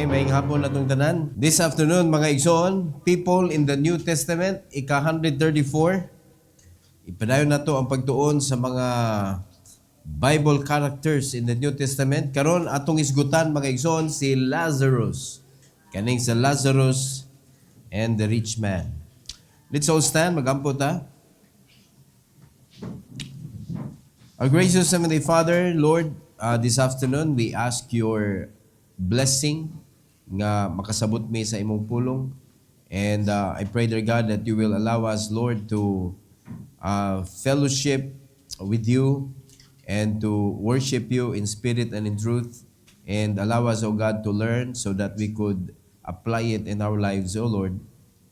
maayong hapon na itong tanan. This afternoon, mga igsoon, people in the New Testament, ika-134. Ipadayon na to ang pagtuon sa mga Bible characters in the New Testament. Karon atong isgutan, mga igsoon, si Lazarus. Kaning sa Lazarus and the rich man. Let's all stand, magampo ta. Our gracious Heavenly Father, Lord, this afternoon, we ask your blessing nga makasabot mi sa imong pulong. And I pray, dear God, that you will allow us, Lord, to fellowship with you and to worship you in spirit and in truth. And allow us, O God, to learn so that we could apply it in our lives, O Lord.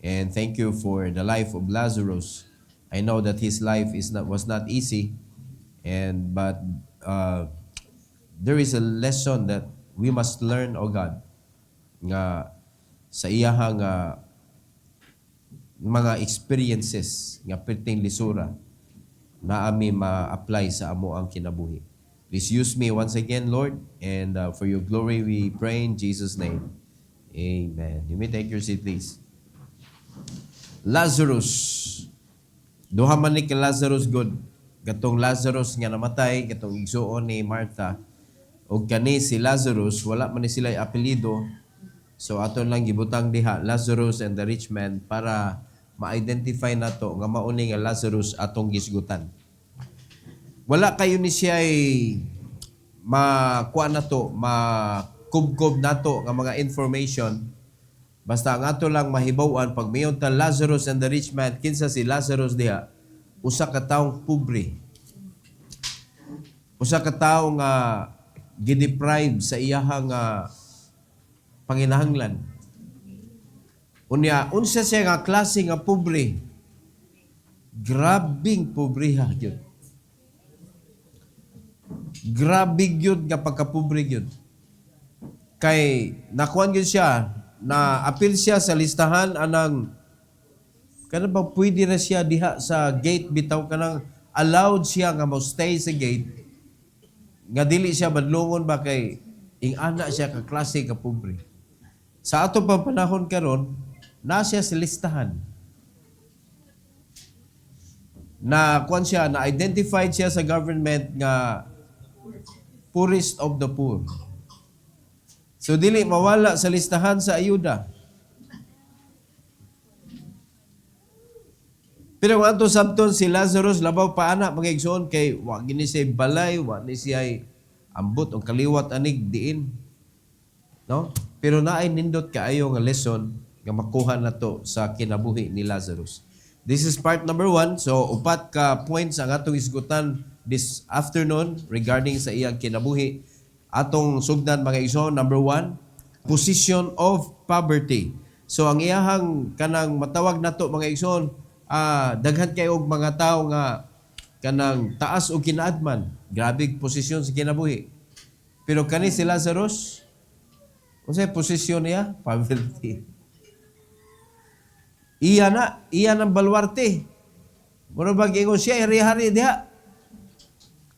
And thank you for the life of Lazarus. I know that his life was not easy, but there is a lesson that we must learn, O God, nga sa iyahang mga experiences nga perting lisura na ami ma-apply sa amo ang kinabuhi. Please use me once again, Lord, and for your glory we pray in Jesus' name. Amen. You may take your seat, please. Lazarus. Duha man ni kay Lazarus good. Katong Lazarus nga namatay, katong igsuon ni Martha, o kani si Lazarus, wala man ni sila apelido. So aton lang gibutang diha, Lazarus and the rich man, para ma-identify nato nga mauni nga Lazarus atong gisgutan. Wala kayo ni siya makuha nato, makubkob nato nga mga information. Basta ang ato lang mahibawan pag mayon ta Lazarus and the rich man, kinsa si Lazarus diha, usa ka taong pobre. Usa ka tawo nga gideprive sa iyahang panginahanglan. Unya, unsa siya nga klase nga pobre? Grabing pobriha gyud. Grabe gyud nga pagkapobre gyud. Kay nakuan gyud siya, na apil siya sa listahan anang kana ba pwede na siya diha sa gate bitaw kanang allowed siya nga mo stay sa gate. Nga dili siya badlungon ba kay ing-ana siya ka klase ka pobre. Sa ato pa panahon karon, na siya sa listahan. Na kuan siya, na identified siya sa government nga poorest of the poor. So dili mawala sa listahan sa ayuda. Pero ang ato sabton si Lazarus labaw pa ana mga igsoon kay wa gini siya balay, wa ni siya ambot o kaliwat anig diin. No? Pero naay nindot kaayo nga lesson nga makuha nato sa kinabuhi ni Lazarus. This is part number 1. So upat ka points ang atong isgutan this afternoon regarding sa iyang kinabuhi. Atong sugdan mga igsoon, number 1, position of poverty. So ang iyahang kanang matawag nato mga igsoon, daghan kayo og mga tao nga kanang taas o kinaadman, grabe posisyon sa kinabuhi. Pero kani si Lazarus, unsay posisyon niya? Poverty. Iya ng balwarte. Muna ba gingon siya, hari-hari diha.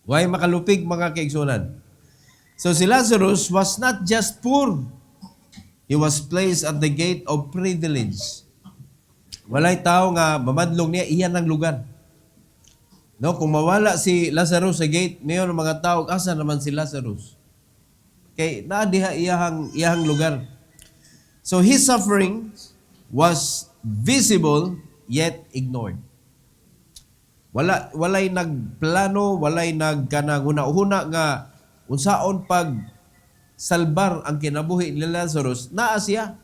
Way makalupig mga kaigsunan. So si Lazarus was not just poor. He was placed at the gate of privilege. Walay tao nga mamadlong niya iyan ang lugar. No, kung mawala si Lazarus sa gate, mayon ang mga tao, asa naman si Lazarus? Kay naa diha iyahang lugar. So his suffering was visible yet ignored. Walay nagplano, walay nagkanang huna-huna nga unsaon pag salbar ang kinabuhi ni Lazarus, naa siya.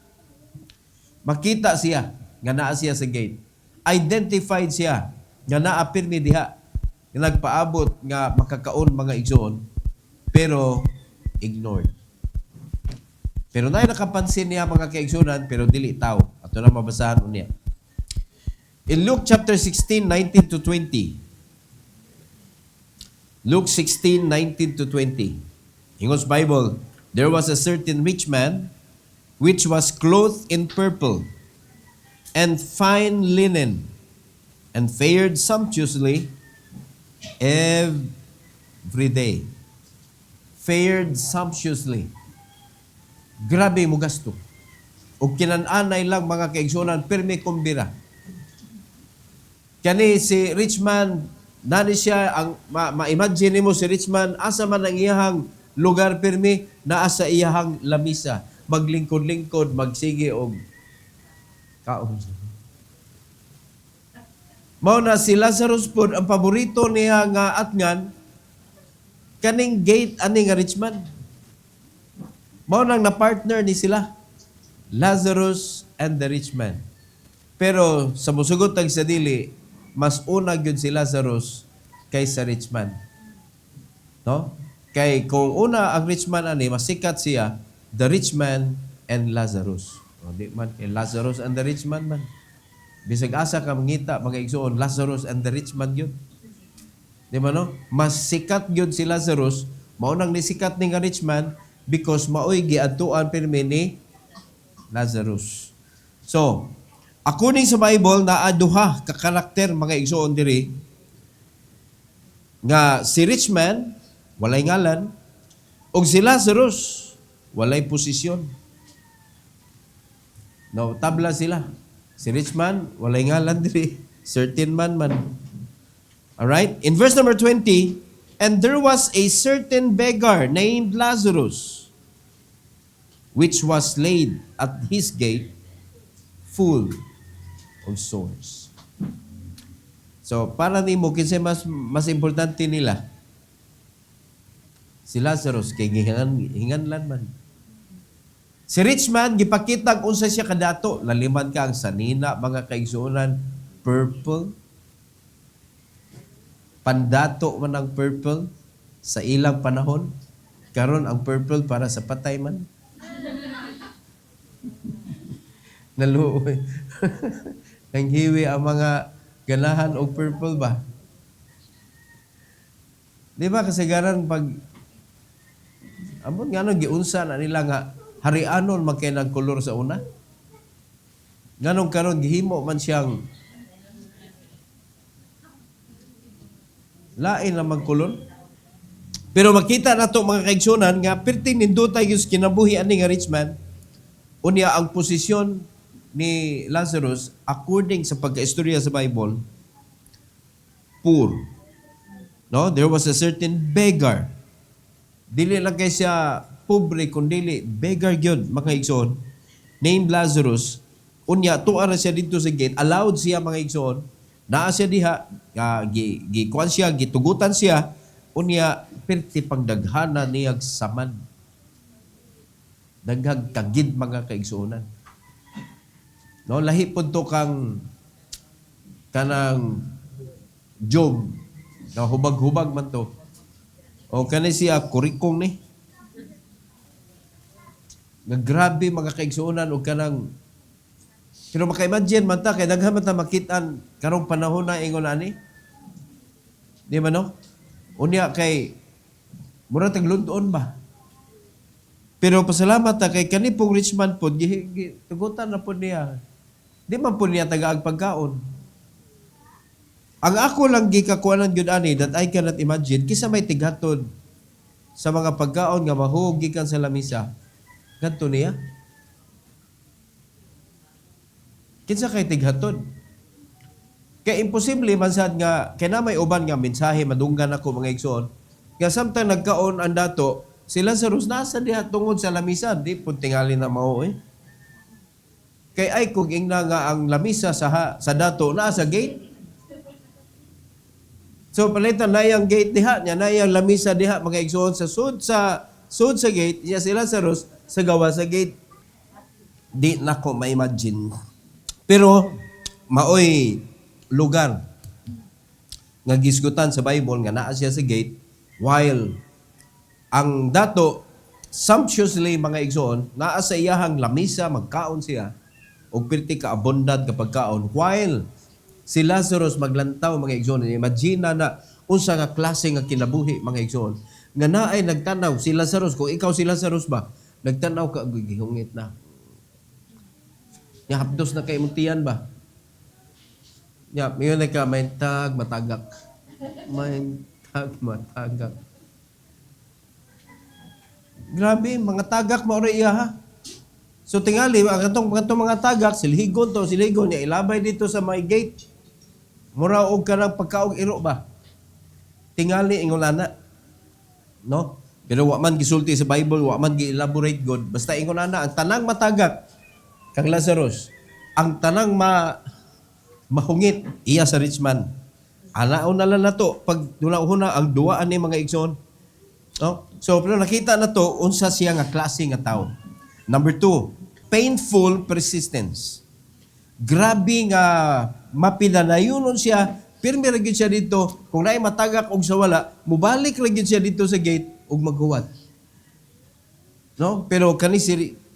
Makita siya nga naa siya sa gate. Identified siya nga naa pirmi diha. Nga nagpaabot nga makakaon mga igsoon, pero ignored. Pero naay nakapansin niya mga kaigsunan, pero dili tao. Ato na mabasahan niya. In Luke chapter 16, 19 to 20. Luke 16, 19 to 20. Ingon's Bible, there was a certain rich man which was clothed in purple and fine linen and fared sumptuously every day. Fared sumptuously. Grabe mo gasto. O kinananay lang mga kaigsunan, pirmi kumbira. Kani si Richman, nani siya, ang ma-imagine mo si Richman, asa man ang iyahang lugar pirmi, naa sa iyahang lamisa. Maglingkod-lingkod, magsige og kaon. Mao na si Lazarus pod ang paborito niya nga atngan kaning gate ani nga rich man. Mao nang na-partner ni sila, Lazarus and the rich man. Pero sa musugot tag sa dili, mas una gyud si Lazarus kaysa rich man. No? Kay kung una ang rich man ani, mas sikat siya, the rich man and Lazarus. O di man kay Lazarus and the rich man man. Bisag asa ka mangita mga igsoon, Lazarus and the rich man yun. Di ba no? Mas sikat yun si Lazarus, maunang ni sikat ni nga rich man because maoy giadtuan pirmi ni Lazarus. So, according sa Bible, naaduha ka karakter mga igsoon diri nga si rich man, walay ngalan, og si Lazarus, walay posisyon. No, tabla sila. Si rich man, walay ngalan diri. Certain man. Alright? In verse number 20, and there was a certain beggar named Lazarus, which was laid at his gate, full of sores. So, para nimo kinsa mas importante nila, si Lazarus, kay hinganlan man. Si rich man, gipakita kung unsa siya kadato. Laliman ka ang sanina, mga kaigsuonan, purple. Pandato man ang purple sa ilang panahon. Karon ang purple para sa patay man. Naluoy. Nang hiwi ang mga ganahan o purple ba? Di ba kasagaran pag amon nga nung giunsa na nila nga harianon magkay nagkolor sa una. Ganong karon gihimo man siyang lain na magkolor. Pero makita nato mga kaigsunan nga perting nindutay yung kinabuhi ani nga rich man. Unya ang posisyon ni Lazarus according sa pagkaistorya sa Bible, poor. No, there was a certain beggar. Dili lang kay siya pobre kundi beggar gyud mga igsoon named Lazarus. Unya tuwa na siya dito sa gate, allowed siya mga igsoon, naa siya diha, gikuan siya, gitugutan siya, unya perti pagdaghana niyag saman, daghag tagid mga kaigsuonan. No, lahi pud to kang kanang Job na hubag-hubag man to. O kanay siya kurikong ni. Grabe mga kaigsuonan o kanang pero maka-imagine man ta kay daghan man ta makitaan karong panahon na ingon ani. Di ba no? Unya kay mura tag London ba? Pero pasalamat ta kay kani pong rich man pod tugutan na pod niya. Di man po niya tagaag pagkaon. Ang ako lang gikakuanan gyud ani that I cannot imagine kisa may tighatod sa mga pagkaon nga mahug gikan sa lamisa. Ganto niya. Kinsa kay tighatod? Kaya imposible man sad nga kay na may uban nga mensahe madunggan ako mga igsoon. Kaya samtang nagkaon ang dato, si Lazarus nasa diha tungod sa lamisa, di pud tingali na mao eh. Kay ay kung ingna nga ang lamisa sa dato naa sa gate. So palitan na yung gate diha, nya na yung lamisa diha mga igsoon sa sud sa gate, iya si Lazarus sa gawa sa gate. Di na ko ma-imagine. Pero maoy lugar nga gisgutan sa Bible nga naa siya sa gate while ang dato sumptuously mga igsoon naa sa iyahang lamisa magkaon siya og perti ka abundant kapag kaon while si Lazarus maglantaw mga igsoon. Imagine na unsa nga klase nga kinabuhi mga igsoon nga naay nagtanaw si Lazarus. Kung ikaw si Lazarus ba nagtanaw ka gihungit na nya hapdos na kay muntian ba nya mayon na ka may tag matagak grabe mga tagak mao ra iya ha. So tingali ang katong mga tagak silhigon niya ilabay dito sa may gate. Mura og kanang pagkaog iro ba? Tingali ingon ana. No? Pero wa man gisulti sa Bible, wa man gi-elaborate God. Basta ingon ana ang tanang matagak kang Lazarus, ang tanang mahungit iya sa rich man. Anaon na lang nato pag una ang duwa ani mga igsoon. No? So pero nakita na to unsa siya nga klase nga tao. Number 2, painful persistence. Grabe nga mapinanayonon siya, pirmi ra gyud siya dito. Kung naay matagak og sa wala, mubalik ra gyud siya dito sa gate og maghuwat. No? Pero kani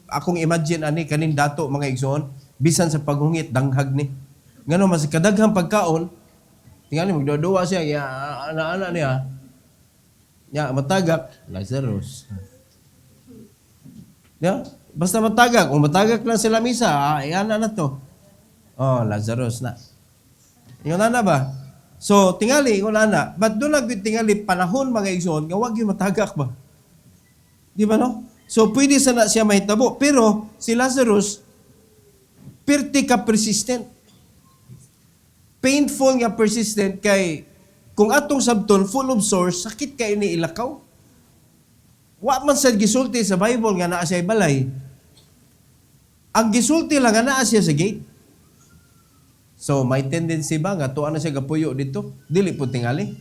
akong imagine ani kaning dato mga igsoon, bisan sa paghungit danghag ni. Ngano mas kadaghang pagkaon, tingali magduwa siya, ya ana niya. Ya matagak Lazarus. Ya, basta matagak, kung matagak lang sila misa, ana na to. Oh, Lazarus na. Ingon na ba? So, tingali, ingon na. But doon lang tingali panahon mga igsoon, nga wag yung matagak ba? Di ba no? So, pwede sana siya mahitabo. Pero, si Lazarus, pirti ka persistent. Painful nga persistent kay kung atong sabton full of sores, sakit kay ni ilakaw. Wa man sad gisulti sa Bible nga naa siya balay. Ang gisulti lang nga naa siya sa gate. So, may tendency ba nga tuwa na siya gapuyo dito? Dili po tingali.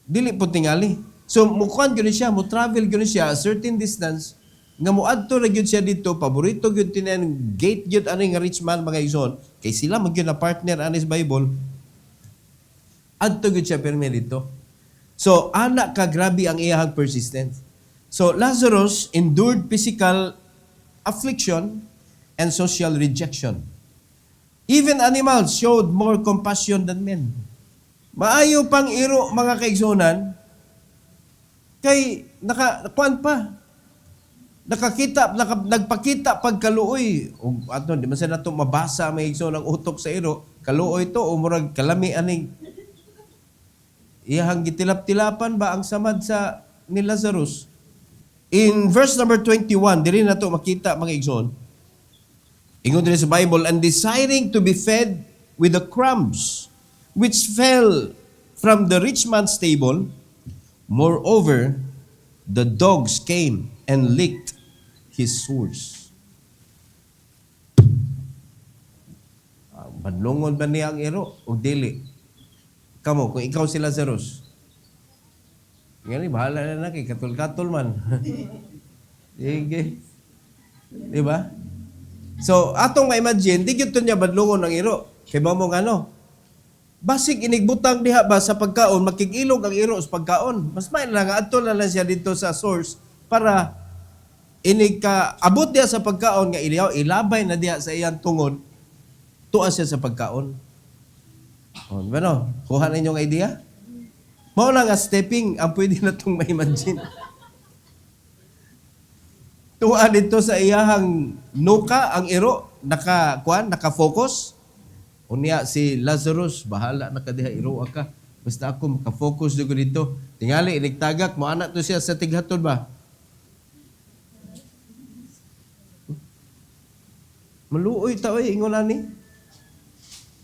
Dili po tingali. So, mukuan gyud siya, mo travel gyud siya a certain distance nga moadto ra gyud siya dito, paborito gyud tinan gate gyud ani nga rich man mga igsoon. Kay sila man gyud na partner ani sa Bible. Adto gyud siya permi dito. So, ana ka grabe ang iyahang persistence. So, Lazarus endured physical affliction and social rejection. Even animals showed more compassion than men. Maayo pang iro mga kaigsunan kay nakakuan pa. Nagpakita pagkaluoy. O ato di man sa nato mabasa may igsoon ang utok sa iro, kaluoy to o murag kalami aning iyahang gitilap-tilapan ba ang samad sa ni Lazarus. In verse number 21, diri nato makita mga igsoon. Ingon din sa Bible, and desiring to be fed with the crumbs which fell from the rich man's table, moreover, the dogs came and licked his sores. Badlongon ba niya ang iro o dili? Kamo, kung ikaw si Lazarus, ngayon, bahala na kay katul-katul man. Sige. Di ba? So, atong ma-imagine, di gyud niya badlongon ang iro. Kay mo ano? Basig inigbutang diha ba sa pagkaon, makikilog ang iro sa pagkaon. Mas may lang adto na lang siya dito sa source para abot diha sa pagkaon nga ilabay na diha sa iyang tungod, tuwa siya sa pagkaon. O, ano? Kuha na inyong idea? Mao lang nga stepping ang pwede na itong ma-imagine. Tuwa dito sa iyahang nuka, ang iro, naka-focus. Unya si Lazarus, bahala na kadiha iro ka. Basta ako maka-focus dito. Tingali, iligtagak, mo anak to siya sa tighatod ba? Maluoy tao ingon ani.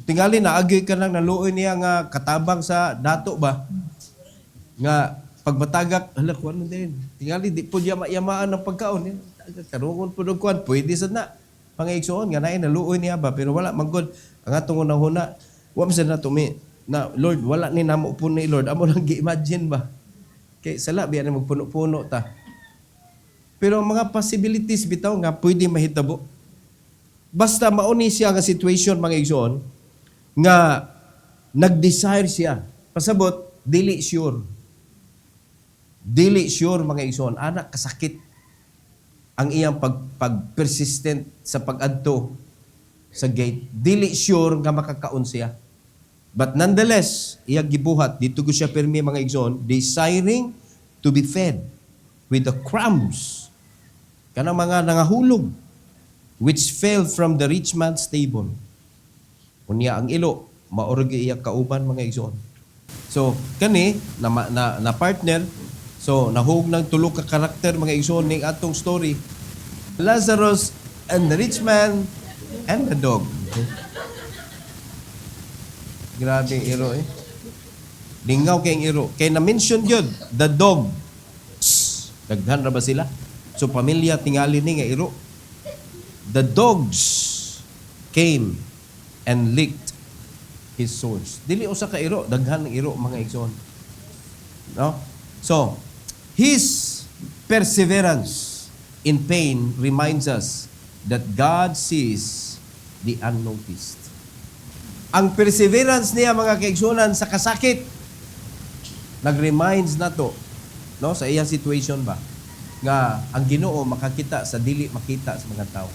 Tingali naagyoy ka lang naluoy niya nga katabang sa dato ba? Nga pagbatagak hala kuan din. Tingali di po diya mayamaan ng pagkaon. Karungon po og kuan pwede sad na. Pangaigsoon nga naay naluoy niya ba pero wala manggod ang atong unahuna wa man sad na tumi na Lord wala ni namo po ni Lord amo lang gi-imagine ba. Kay sala biya na magpuno-puno ta. Pero ang mga possibilities bitaw nga pwede mahitabo. Basta mauni siya nga situation mga igsoon nga nag-desire siya. Pasabot, dili sure. Dili sure mga igsoon. Anak kasakit ang iyang pag-persistent sa pag-adto sa gate. Dili sure nga makakaon siya. But nonetheless, iyang gibuhat, dito ko siya permi mga igsoon, desiring to be fed with the crumbs. Kanang mga nangahulog which fell from the rich man's table. Unya ang ilo, maorog iya kauban mga igsoon. So, kani, na partner, so nahug ng tulo ka karakter mga igsoon ning atong story. Lazarus and the rich man and the dog. Grabe ang iro eh. Lingaw kayong iro. Kaya na-mention yun, the dog. Daghan ra ba sila? So pamilya tingali ni nga iro. The dogs came and licked his sores. Dili usa ka iro, daghan ng iro mga igsoon. No? So, his perseverance in pain reminds us that God sees the unnoticed. Ang perseverance niya mga kaigsunan sa kasakit nag-reminds na to, no, sa iyang situation ba nga ang Ginoo makakita sa dili makita sa mga tao.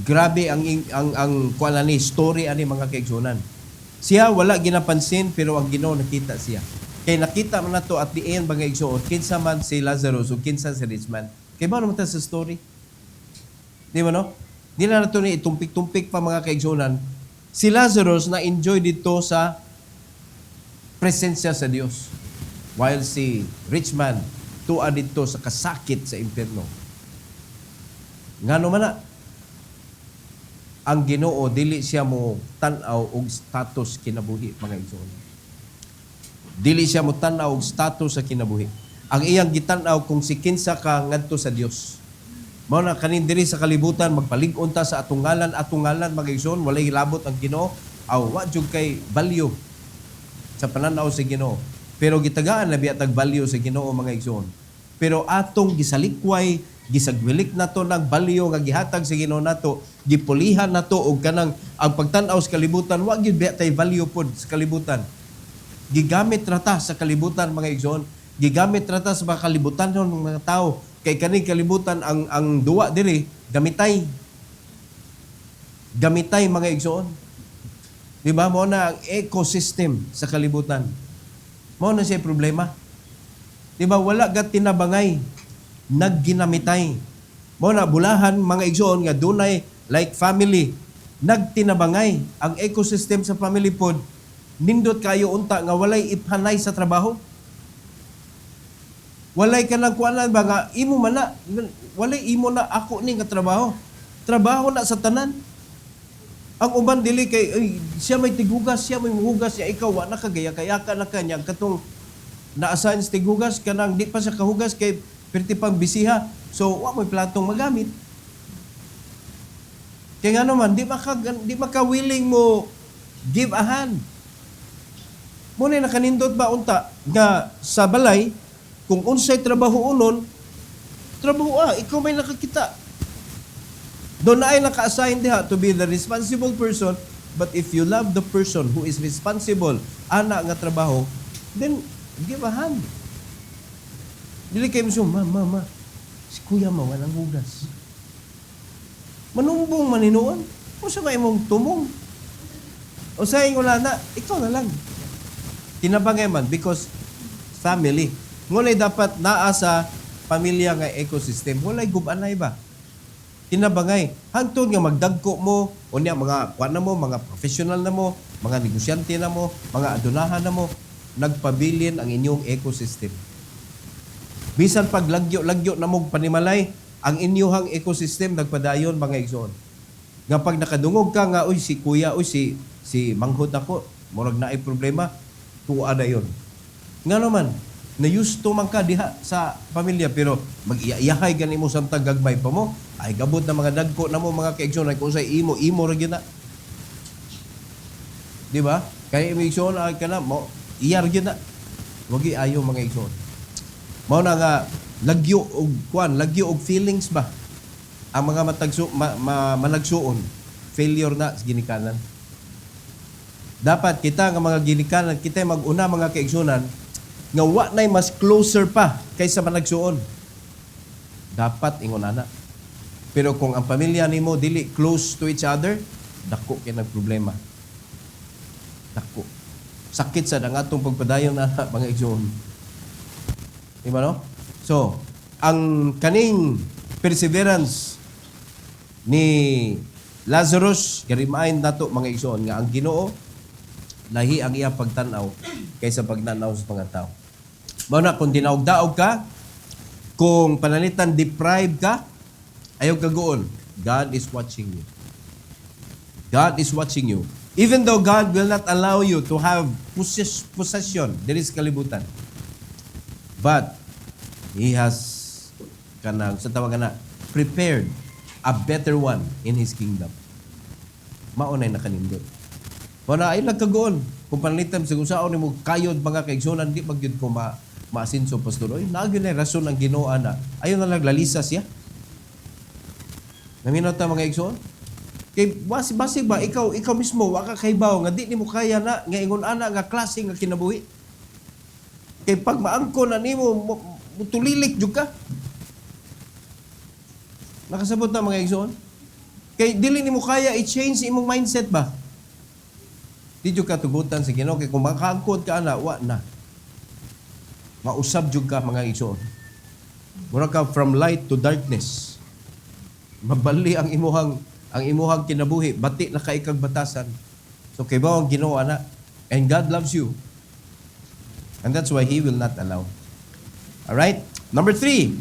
Grabe ang kuan ni story ani mga kaigsunan. Siya wala ginapansin pero ang Ginoo nakita siya. Kay nakita man nato at the end mga igsoon kinsa man si Lazarus o kinsa si rich man. Kay ba naman ta sa story? Di ba no? Di na nato ni itumpik-tumpik pa mga kaigsunan. Si Lazarus na enjoy dito sa presensya sa Dios. While si rich man tuwa dito sa kasakit sa impyerno. Ngano man na ang Ginoo dili siya mo tan-aw og status kinabuhi mga igsoon. Dili siya mo tan-aw og status sa kinabuhi. Ang iyang gitan-aw kung si kinsa ka ngadto sa Dios. Mao na kanin diri sa kalibutan magpalig-on ta sa atong ngalan mga igsoon, walay labot ang Ginoo aw wa jud kay value sa pananaw sa Ginoo. Pero gitagaan na biya tag value sa Ginoo mga igsoon. Pero atong gisalikway, gisagwilik nato ng value nga gihatag sa Ginoo nato, gipulihan nato og kanang ang pagtan-aw sa kalibutan wa gyud biya tay value pod sa kalibutan. Gigamit rata sa kalibutan mga igsoon, gigamit rata sa mga kalibutan ng mga tao. Kay kaning kalibutan ang duwa diri gamitay. Gamitay mga igsoon. Di ba mo na ang ecosystem sa kalibutan. Mo na siya problema. Di ba wala gat tinabangay nagginamitay. Mo na bulahan mga igsoon nga dunay like family nagtinabangay ang ecosystem sa family pod nindot kayo unta nga walay iphanay sa trabaho. Walay ka nang kuanan ba nga imo man na walay imo na ako ni nga trabaho. Trabaho na sa tanan. Ang uban dili kay siya may tigugas, siya may muhugas, siya ikaw wa na kagaya-kaya ka na kanya katong na-assign sa tigugas kanang di pa siya kahugas kay perti pang bisiha. So wa may platong magamit. Kaya nga naman di maka willing mo give a hand. Muna nakanindot ba unta nga sa balay kung unsay trabaho unon, trabaho ikaw may nakakita. Doon na ay naka-assign diha to be the responsible person, but if you love the person who is responsible, ana nga trabaho, then give a hand. Dili kayo mo ma, si kuya mo, walang hugas. Manumbong maninuan, o sa may mong tumong. O sa wala na, ikaw na lang. Tinabangay man, because family. Ngunay dapat naa sa pamilya nga ecosystem. Walay gubanay ba? Tinabangay. Hangtod nga magdagko mo, o niya mga kuan na mo, mga professional na mo, mga negosyante na mo, mga adunahan na mo, nagpabilin ang inyong ecosystem. Bisan pag lagyo na mo panimalay, ang inyong ecosystem nagpadayon mga igsoon. Nga pag nakadungog ka nga, uy si kuya, uy si manghod ako, murag na ay problema, tuwa na yun. Nga naman, na-used to man ka diha sa pamilya, pero mag-iyahay gani mo samtang gagmay pa mo, ay gabot na mga dagko na mo mga kaigsoon, ay kung sa imo rin yun na. Di ba? Kaya igsoon, ay ka na, iyar yun na. Huwag ayaw mga igsoon. Mao na nga, lagyo og feelings ba? Ang mga managsuon, failure na sa ginikanan. Dapat kita nga mga ginikanan, kita mag-una mga kaigsunan, nga wa nay mas closer pa kaysa managsuon. Dapat ingon ana. Pero kung ang pamilya nimo dili close to each other, dako kay nag problema. Dako. Sakit sa dangatong pagpadayon na mga igsoon. Di ba no? So, ang kaning perseverance ni Lazarus, garimain nato mga igsoon nga ang Ginoo lahi ang iya pagtanaw kaysa pagnanaw sa mga tao. Mao na kung dinaog-daog ka, kung panalitan deprived ka, Ayaw kagoon. God is watching you. God is watching you. Even though God will not allow you to have possession, there is kalibutan. But, He has sa tawag na, prepared a better one in His kingdom. Maunay na kanindot. Wala ay nagkagoon. Kung panalitan sa usaon ni mo kayod mga kaigsunan, di magyud ko maasinso pastor. Oy, nagyud na rason ang Ginoo na. Ayon na naglalisa siya. Naminaw ta mga igsoon? Kay basi ba ikaw mismo wa ka kaybaw nga di nimo kaya na nga ingon ana nga klase nga kinabuhi. Kay pag maangkon na nimo mutulilik jud ka. Nakasabot na mga igsoon? Kay dili nimo kaya i-change imong mindset ba? Di jud ka tugutan sa Ginoo kay kung makaangkon ka ana wa na. Mausab jud ka mga igsoon. Mura ka from light to darkness. Mabali ang imuhang kinabuhi, bati na kaikag batasan. So kay ba ang Ginoo ana, and God loves you. And that's why He will not allow. All right? Number 3.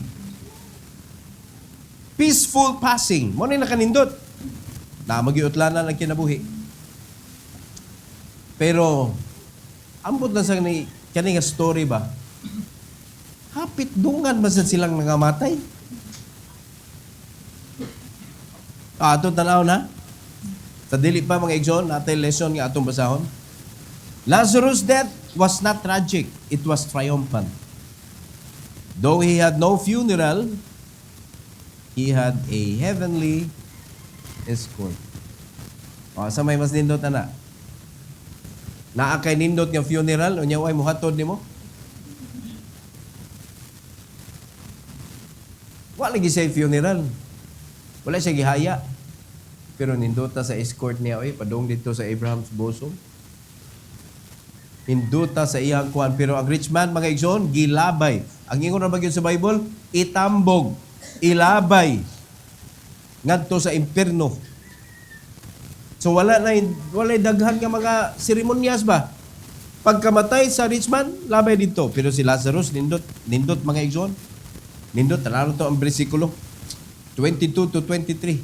Peaceful passing. Mo ni nakanindot. Na magiutlanan ang kinabuhi. Pero ambot na sa kani nga story ba? Hapit dungan ba silang nangamatay? Atong tanaw na. Sa dili pa mga igsoon, natay lesson nga atong basahon. Lazarus' death was not tragic. It was triumphant. Though he had no funeral, he had a heavenly escort. Sa may mas nindot na. Naa kay nindot nga funeral, unya way muhatod nimo? Wala lagi siya funeral. Wala siya gihaya. Pero nindota sa escort niya, padong dito sa Abraham's bosom. Ninduta sa iyang kuhan. Pero ang rich man, mga igsoon, gilabay. Ang ingon na bagyo sa Bible, itambog, ilabay, ngadto sa impierno. So wala daghan nga mga seremonyas ba? Pagkamatay sa rich man, labay dito. Pero si Lazarus, nindot mga igsoon. Nindot, talaro to ang bersikulo. 22 to 23.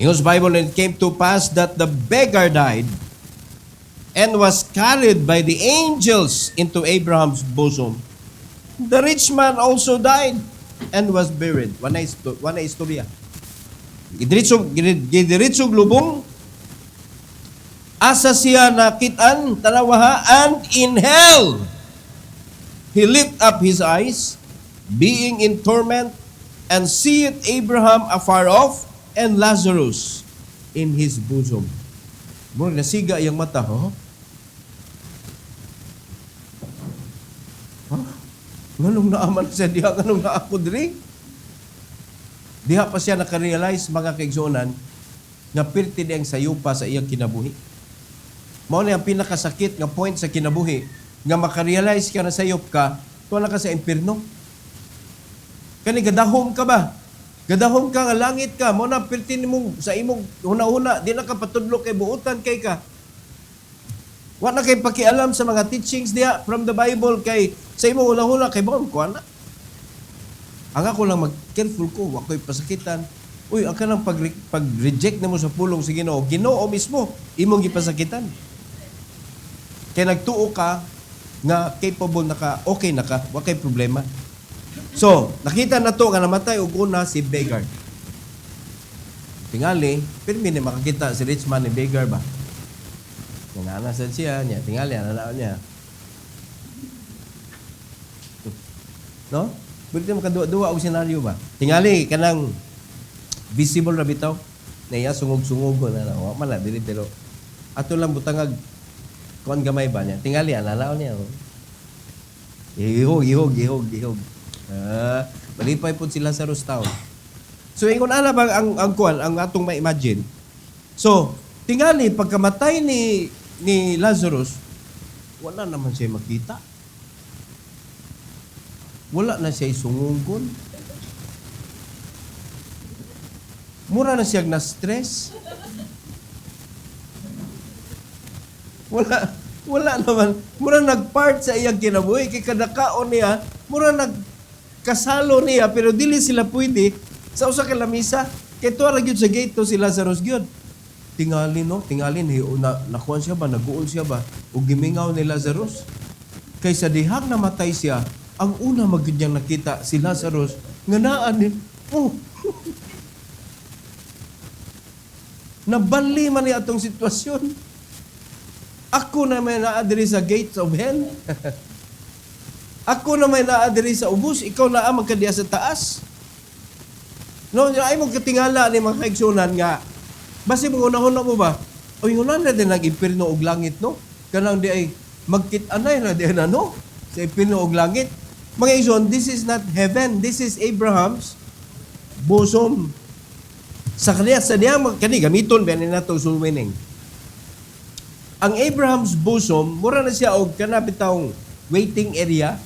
In God's Bible, and it came to pass that the beggar died and was carried by the angels into Abraham's bosom. The rich man also died and was buried. Wana istorya. Gidiritsog lubong, asa siya nakitaan, tanawaha, and in hell he lift up his eyes, being in torment, and seeth Abraham afar off, and Lazarus in his bosom. Muna nasiga iyang mata, Nganong naaman siya diha, nganong naako diri? Diha pa siya nakarealize, mga kaigsuonan, nga pirti diyang sayupa sa iyang kinabuhi. Mao na ang pinakasakit nga point sa kinabuhi, nga makarealize ka na sayop ka, tuwa na ka sa impierno. Kani gadahom ka ba? Gadahom ka nga langit ka, mo na pirtin mo sa imong una-una, di na ka patudlo kay buutan kay ka. Wa na kay pakialam sa mga teachings diha from the Bible kay sa imong una-una kay bawon ko ana. Ang ako lang mag-careful ko, wa ko'y pasakitan. Uy, ang kanang pag-reject na mo sa pulong sa Ginoo, Ginoo mismo imong gipasakitan. Kay nagtuo ka nga capable na ka, okay na ka, wa kay problema. So, nakita na to nga namatay og una si beggar. Tingali, pirmi ni makakita si rich man ni beggar ba? Nananasan siya niya, tingali ananaon niya. No? Buti makadua-dua og senaryo ba? Tingali kanang visible ra bitaw. Naya sungog-sungog na wa man dili pero ato lang butangag kuan gamay ba niya. Tingali ananaon niya. Ihog. Malipay po sila sa Lazarus. So, ingon ana ba ang kuan, ang atong ma-imagine. So, tingali, pagkamatay ni Lazarus, wala naman siya makita. Wala na siya isungugon. Mura na siya na-stress. Wala naman. Mura nag-part sa iyang kinabuhi. Kay kadakaon niya, mura kasalo niya pero dili sila pwede sa usa ka lamisa kay tuwa ra gyud sa gate to si Lazarus gyud. Tingali no, tingali nakuan siya ba, naguol siya ba ug gimingaw ni Lazarus. Kay sa dihang namatay siya, ang una magyud niyang nakita si Lazarus nga naa ni nabali man ni atong sitwasyon. Ako na may naa diri sa gates of hell. Ako na may naa diri sa ubos, ikaw na ang magkadiya sa taas. No, ay mo katingala ni mga kaigsunan nga basi mo unahon mo ba? O yung na din nag-impirno og langit, no? Kanang di ay magkit-anay na di na, no? Sa impirno og langit. Mga igsoon, this is not heaven. This is Abraham's bosom. Sa kaniya, sa niya, kani gamiton ba na ito swimming. Ang Abraham's bosom, mura na siya og kanapitang waiting area.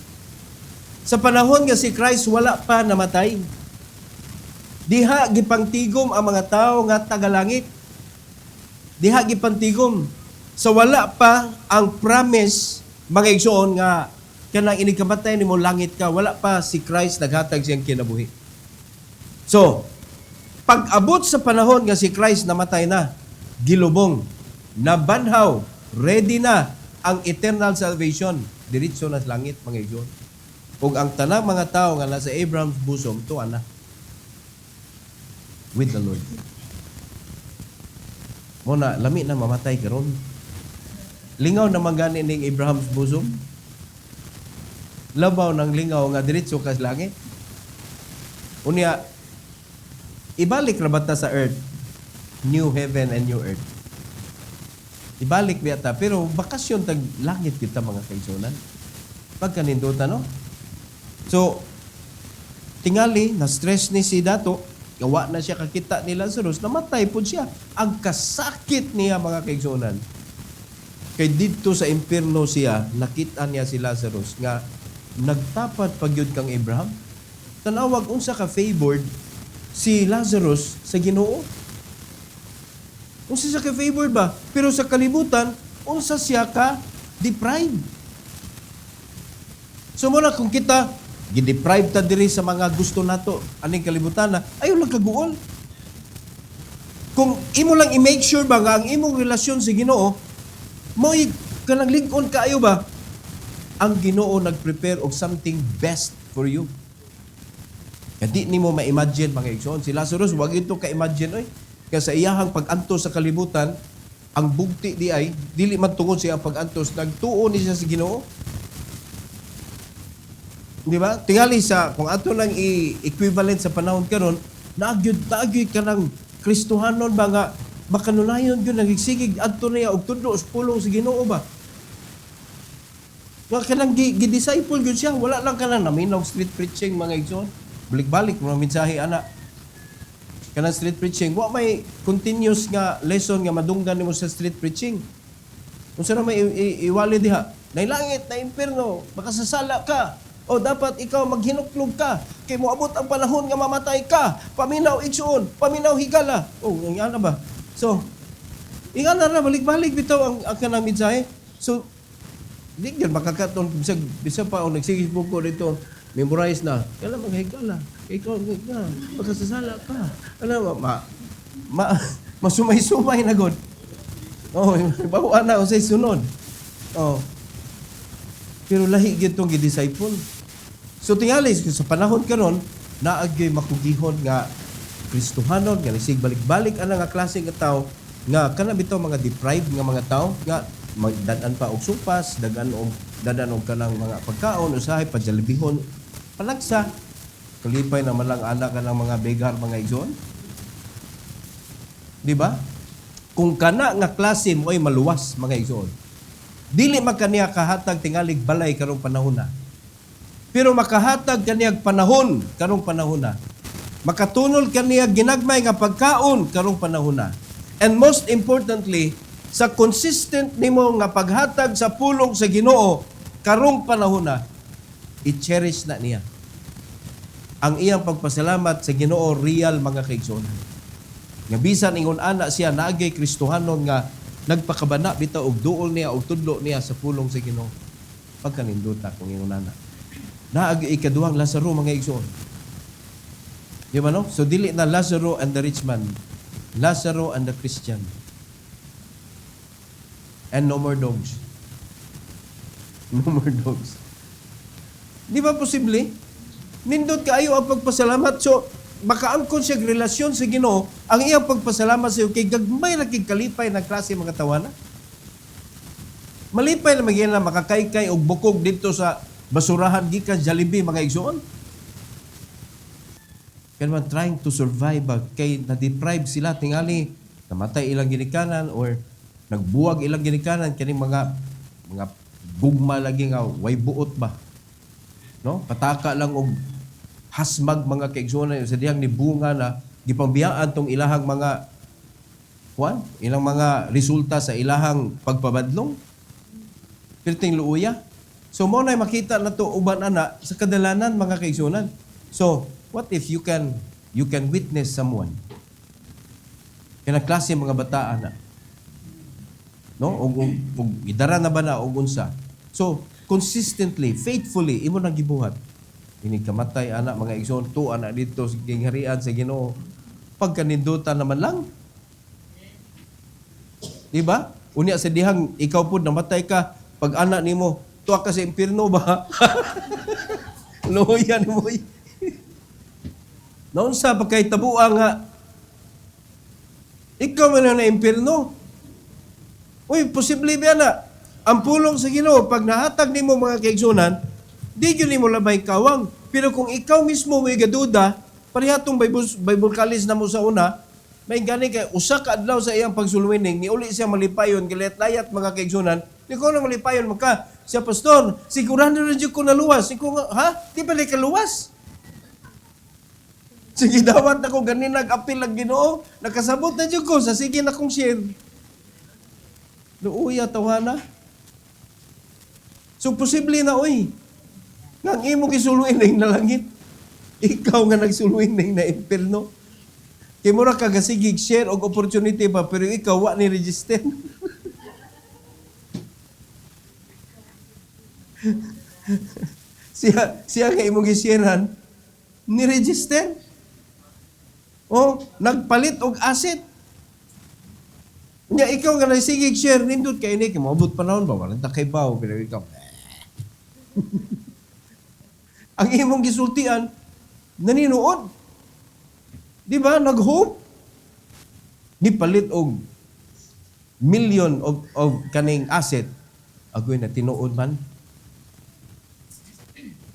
Sa panahon nga si Christ wala pa namatay. Diha gipangtigom ang mga tao nga tagalangit. Diha gipangtigom. Sa wala pa ang promise mga igsoon nga kanang inikamatay nimo langit ka, wala pa si Christ naghatag siyang kinabuhi. So, pag-abot sa panahon nga si Christ namatay na, gilubong, nabanhaw, ready na ang eternal salvation. Diretso na sa langit mga igsoon. Ug ang tanang mga tao nga nasa Abraham's bosom tuwa na with the Lord. Muna, lami na mamatay karon. Lingaw na gani ning Abraham's bosom. Labaw ng lingaw nga diretso ka sa langit. Unya, ibalik ra bata sa earth, new heaven and new earth. Ibalik biyata, pero bakasyon tag langit kita mga kaigsunan. Pagkanindutan, no? So, tingali, na-stress ni si Dato, gawa na siya kakita ni Lazarus, namatay po siya. Ang kasakit niya mga kaigsunan. Kay dito sa impierno siya, nakita niya si Lazarus nga nagtapat pagyud kang Abraham. Tanawag unsa ka favored si Lazarus sa Ginoo. Unsa siya ka favored ba? Pero sa kalibutan, unsa siya ka deprived. So muna kung kita gideprive ta diri sa mga gusto nato aning kalibutan na ayo lang kaguol. Kung imo lang i-make sure ba nga ang imong relasyon sa Ginoo mo kanang lig-on kaayo ba, ang Ginoo nag-prepare og something best for you. Kadi nimo ma-imagine mga igsoon si Lazarus wag ito ka-imagine oy. Kaya sa iyahang pag-antos sa kalibutan, ang bugti di ay dili man tungod siya ang pag-antos, nagtuo ni siya sa Ginoo. Di ba? Tingali sa, kung ato nang equivalent sa panahon karon, nagyud ka ng Kristohanon ba nga, makanunayon yun, nagsigig, ato niya, og tudlo, pulong sa Ginoo ba? Nga kanang gi-disciple yun siya, wala lang ka na naminaw street preaching, mga igsoon. Balik-balik, mga mensahe, anak. Kanang street preaching, wa may continuous nga lesson nga madunggan nimo sa street preaching. Kung saan may iwali diha, na langit, na impierno, makasasala ka. O dapat ikaw maghinuklog ka. Kay moabot ang panahon nga mamatay ka. Paminaw igsoon, paminaw higala. Oh, ang ana ba? So, ingana na balik-balik bitaw ang kanang mensahe. So, di gyud makakaton bisag pa o nagsigis ko dito, memorize na. Kala maghigala. Ikaw nga, makasasala ka. Ano masumay-sumay na god. Oh, bawa na usay sunod. Oh. Pero lahi gyud tong gi-disciple. So tingali sa panahon karon naagay makugihon nga Kristohanon nga sig balik-balik ana nga klase nga tao nga kana bitaw mga deprived nga mga tao nga magdadan pa og supas, dadan og kanang mga pagkaon usahay pajalibihon palagsa kalipay na man lang anak ka ng mga begar mga igsoon. Di ba? Kung kana nga klase mo ay maluwas mga igsoon. Dili man kaniya kahatag tingalig balay karong panahon na. Pero makahatag kaniyag panahon karong panahon na. Makatunol kaniyag ginagmay nga pagkaon karong panahon na. And most importantly, sa consistent nimo nga paghatag sa pulong sa Ginoo karong panahon na, i-cherish na niya. Ang iyang pagpasalamat sa Ginoo real mga kaigsoon. Nga bisan ingon ana siya naagay Kristohanon nga nagpakabana bitaw og duol niya og tudlo niya sa pulong sa Ginoo. Pagkaninduta kung ingon ana. Naag ikaduhang Lazaro mga igsoon. Di ba no? So dili na Lazaro and the rich man. Lazaro and the Christian. And no more dogs. No more dogs. Di ba posible? Nindot kaayo ang pagpasalamat. So, makaangkon siya relasyon sa Ginoo, ang iyang pagpasalamat sa iyo, kay gagmay na kalipay na klase mga tawana. Malipay na magiging na makakaykay o bukog dito sa basurahan gikan Jollibee mga igsoon. Kaya naman trying to survive kay na-deprive sila tingali, namatay ilang ginikanan or nagbuwag ilang ginikanan kani mga gugma lagi nga way buot ba. No? Pataka lang og hasmag mga kaigsuonan sa dihang ni bunga na gipangbiyaan tong ilahang mga ilang mga resulta sa ilahang pagpabadlong. Pirting luuya. So mo na makita na to uban ana sa kadalanan mga kaigsuonan. So what if you can witness someone? Kaya klase mga bataan na. No? Og idara na ba na og unsa? So, consistently, faithfully, imo nang gibuhat. Ini kamatay anak mga igsoon, to anak dito sa gingharian sa Ginoo. Pagkanindutan naman lang. Di ba? Unya sa dihang ikaw pud namatay ka, pag anak nimo, tuwa ka sa impierno ba? Loyan mo. Noon sa pagkaitabuan nga, ikaw man na impierno. Uy, posible ba na? Ang pulong sa Ginoo, pag nahatag nimo mga kaigsunan, di yun nimo labay kawang. Pero kung ikaw mismo may gaduda, parehitong Bible college na mo sa una, may gani kay usa ka adlaw sa iyang pagsuluwining, ni uli siya malipayon, gilayat-layat mga kaigsunan, di ko na malipayon maka, siya pastor, sigurado rin ko na luwas. Iko nga, ha? Di ba ka luwas? Sige, dawat ako ganin nag-apil ang Ginoo. Nakasabot na dyan ko sa sige na kong share. Luuya, tawana. So, posible na, oy. Nang imo kisuluining na langit. Ikaw nga nagsuluining na impierno. Kaya mo ra kagasigig share og opportunity pa, pero ikaw wa ni register. siya nga imong gisharean, ni register. O, nagpalit og asset. Nya ikaw nga nagsigig share nindot kay ini kay maabot panahon ba wala ta kay baw pero ikaw. Ang imong gisultian naninuod. Di ba nag-hope? Ni palit og million of kaning asset agoy na tinuod man.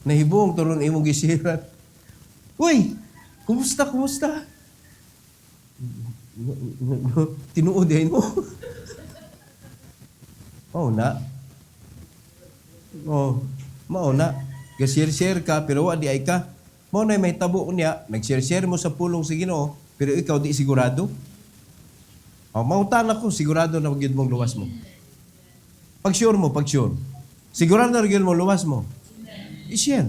Nahibong turon imong gisiran. Uy, kumusta? Tinuod din mo. Na. Mao na. Ga-share ka pero wa di ay ka. Mao na may tabo niya, nag-share mo sa pulong sa Ginoo, pero ikaw di sigurado. Mautan ako, sigurado na magyud mong luwas mo. Pag-sure. Sigurado na magyud mo luwas mo. I-share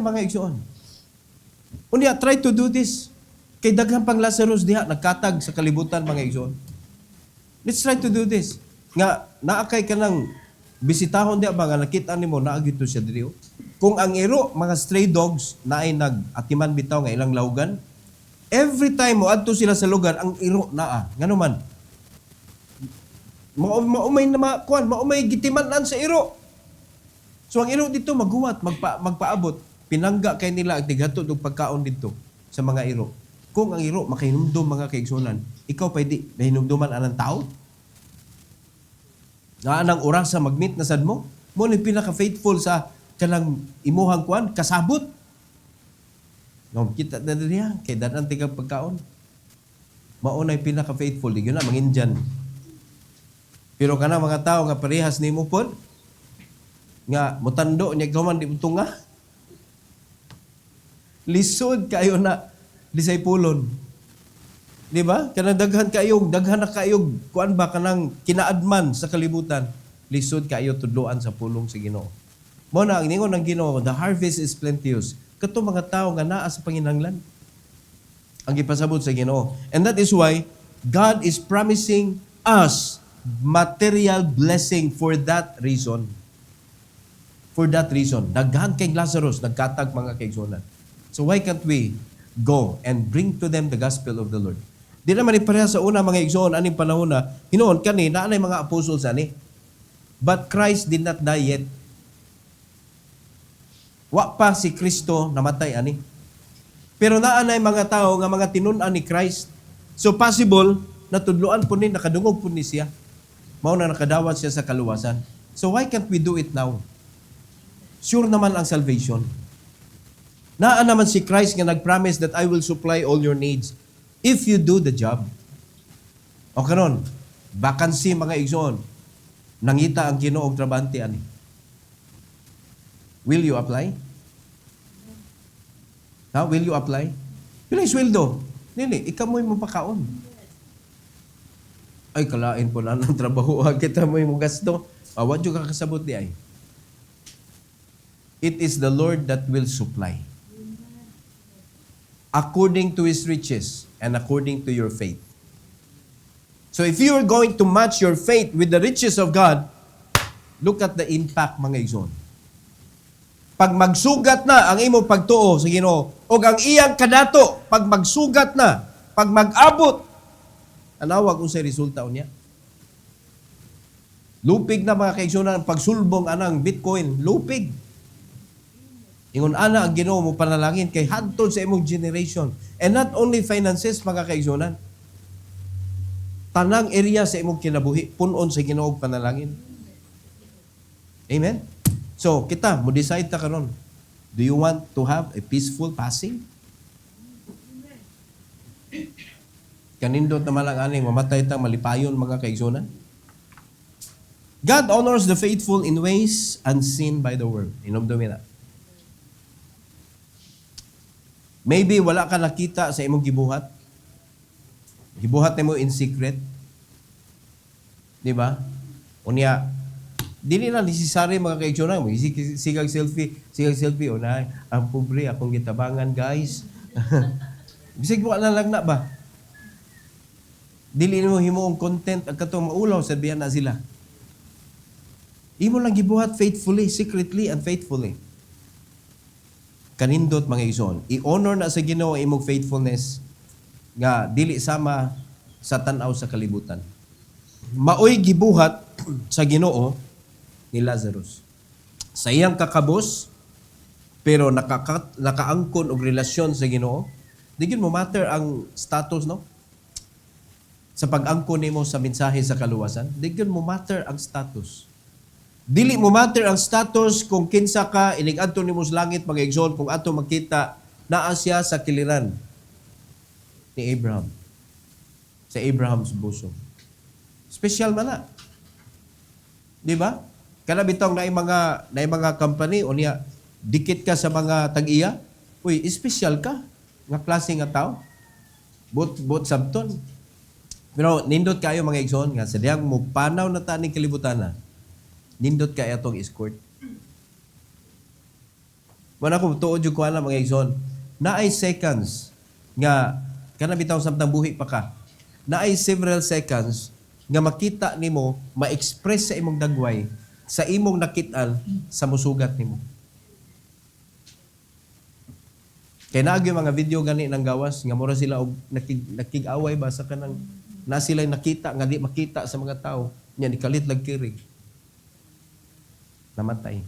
mga igsoon. Unya, try to do this. Kay daghang pang Lazarus diha nagkatag sa kalibutan mga igsoon. Let's try to do this. Nga naakay ka ng bisitahon diha ba nga nakita nimo naa gito siya diri. Kung ang iro mga stray dogs na ay nag-atiman bitaw nga ilang lawgan, every time mo adto sila sa lugar ang iro naa. Ngano man? Maumay gitiman sa iro. So ang iro dito maguwat, magpaabot. Pinangga kay nila ang tighatod og pagkaon dito sa mga iro. Kung ang iro makahinumdum mga kaigsunan, ikaw pwede mahinumduman anang tao? Na anang oras sa mag-meet na sad mo? Mo ni pinaka-faithful sa kanang imuhang kuan kasabot. No, kita na diya kay dadan tigang pagkaon. Mao nay pinaka-faithful di gyud na manginjan. Pero kana mga tao nga parehas nimo pod nga mutando nya gaman di tunga. Lisod kayo na disipulon. Di ba? Kanang daghan na kayog, kuan ba kanang kinaadman sa kalibutan. Lisod kayo tudloan sa pulong sa Ginoo. Mo na ang ningon ng Ginoo, the harvest is plenteous. Kato mga tao nga naa sa panginahanglan. Ang gipasabot sa Ginoo. And that is why God is promising us material blessing for that reason. For that reason, daghan kay Lazarus, nagkatag mga kaigsunan. So why can't we go and bring to them the gospel of the Lord? Di naman ipareha sa una mga igsoon, aning panahon na, hinoon kani, naanay mga apostles ani. But Christ did not die yet. Wa pa si Kristo namatay ani. Pero naanay mga tao nga mga tinun-an ni Christ. So possible, natudloan po ni, nakadungog po ni siya. Mao na nakadawat siya sa kaluwasan. So why can't we do it now? Sure naman ang salvation. Naa naman si Christ nga nag-promise that I will supply all your needs if you do the job. O karon, vacancy mga igsoon, nangita ang Ginoo og trabante ani. Will you apply? Ha? Will you apply? Pila sweldo? Nili, ikaw mo'y mapakaon. Ay, kalain po na ng trabaho. Kita mo'y mo gasto. What yung kakasabot di ay? It is the Lord that will supply. According to His riches and according to your faith. So if you are going to match your faith with the riches of God, look at the impact mga igsoon. Pag magsugat na ang imong pagtuo sa Ginoo o ang iyang kadato, pag magsugat na, pag mag-abot, anawag kung sa resulta niya. Lupig na mga kaigsunan, pagsulbong anang Bitcoin, lupig. Ingon ana ang Ginoo mo panalangin kay hadtod sa imong generation. And not only finances mga kaigsunan. Tanang area sa imong kinabuhi punon sa Ginoo panalangin. Amen. So, kita, mo decide ta karon. Do you want to have a peaceful passing? Kanindot na malang aning mamatay ta malipayon mga kaigsunan. God honors the faithful in ways unseen by the world. Inomdumi na. Maybe wala ka nakita sa imong gibuhat. Gibuhat nimo in secret. Di ba? Unya, dili na necessary mga kaigsunan mo. Sigang selfie. O na, ang pobre, akong gitabangan, guys. Bisig mo na lang na ba? Dili mo himuong content ang katong maulaw, sabihan na sila. Imo lang gibuhat faithfully, secretly, and faithfully. Kanindot mga igsoon. I-honor na sa Ginoo ang imong faithfulness nga dili sama sa tan-aw sa kalibutan. Maoy gibuhat sa Ginoo ni Lazarus. Sa iyang kakabos, pero nakaangkon og relasyon sa Ginoo, di gyud mo matter ang status, no? Sa pag-angkon nimo sa mensahe sa kaluwasan, di gyud mo matter ang status. Dili mo matter ang status kung kinsa ka, inig-adto nimo sa langit, mga igsoon, kung ato makita, naa siya sa kiliran ni Abraham. Sa Abraham's bosom. Special man na. Di ba? Kana bitong na mga company, o niya, dikit ka sa mga tag-iya, uy, special ka. Nga klase nga tao. Bot sabton. Pero nindot kayo mga igsoon, nga sa diyang mo panaw na taning kalibutan na, nindot ka itong escort. Wala ko tuod yung kuha na mga igsoon. Naay seconds nga, kana bitaw samtang buhi pa ka, naay several seconds nga makita nimo, ma-express sa imong dagway, sa imong nakitaan, sa musugat nimo. Kaya naagi mga video gani ng gawas, nga mura sila og nakig-away ba sa kanang, na sila nakita, nga di makita sa mga tao, niya nikalit lag kirig. Namatay.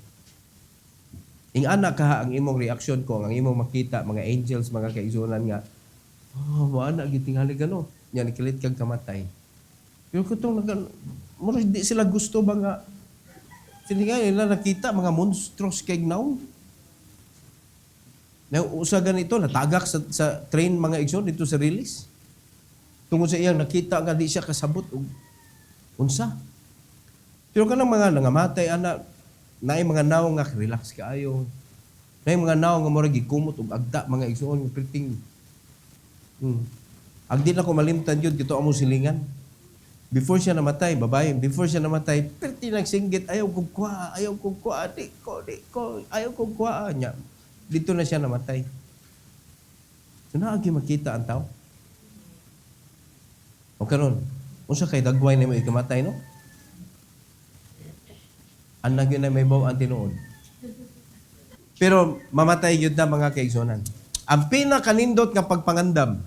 Ing anak ka ang imong reaksyon ko, ang imong makita, mga angels, mga kaigsunan nga, maana, gitingali gano. Yan, ikilit kag kamatay. Pero kung mura di sila gusto ba nga, sila nga nila nakita, mga monstrous kag now. Usa ganito, natagak sa train mga igsoon dito sa release. Tungod sa iyang nakita nga di siya kasabot og unsa. Pero kanang mga nangamatay, anak, naay mga naw nga relax kaayo. Naay mga naw nga mura gikumot og agta mga igsoon nga priting. Agdi na ko malimtan yun kito amo silingan. Before siya namatay, babae, before siya namatay, perti nagsinggit, ayaw kong kuha, di ko, ayaw kong kuha niya. Dito na siya namatay. So naagi makita ang tao. O karon, unsa kay dagway na mo ikamatay, no? Ang nagyo na may baw ang tinuod. Pero mamatay yun na mga kaigsunan. Ang pinakanindot nga pagpangandam